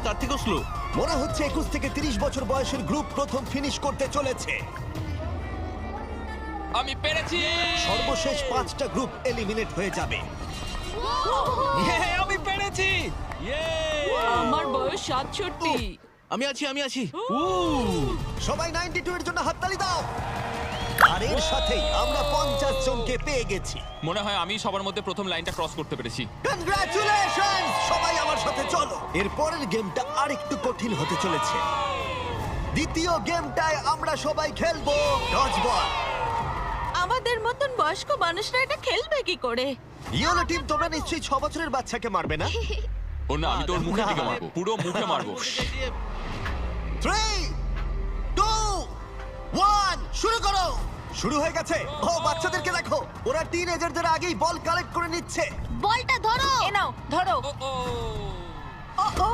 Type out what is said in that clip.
তার থেকেও স্লো। মনে হচ্ছে 21 থেকে 30 বছর বয়সের গ্রুপ প্রথম ফিনিশ করতে চলেছে। আমি পেরেছি। সর্বশেষ 5টা গ্রুপ এলিমিনেট হয়ে যাবে। আমি পেরেছি। আমার বয়স 67। আমি আছি। সবাই 92 এর জন্য হাততালি দাও। আর এর সাথেই আমরা 50 জনকে পেয়ে গেছি। মনে হয় আমি সবার মধ্যে প্রথম লাইনটা ক্রস করতে পেরেছি। কনগ্রাচুলেশনস! সবাই আমার সাথে চলো। এর পরের গেমটা আরেকটু কঠিন হতে চলেছে। দ্বিতীয় গেমটায় আমরা সবাই খেলবো ডজবল। আমাদের মতন বয়স্ক মানুষরা এটা খেলবে কি করে? ইয়েলো টিম, তোমরা নিশ্চয়ই 6 বছরের বাচ্চাকে মারবে না? ও না, আমি তোর মুখের দিকে না। মারবো, পুরো মুখে মারবো। 3 2 1 শুরু করো। শুরু হয়ে গেছে। ও বাচ্চাদেরকে দেখো, ওরা টিনেজারদের আগেই বল কালেক্ট করে নিচ্ছে। বলটা ধরো। এ নাও, ধরো। ও ও ও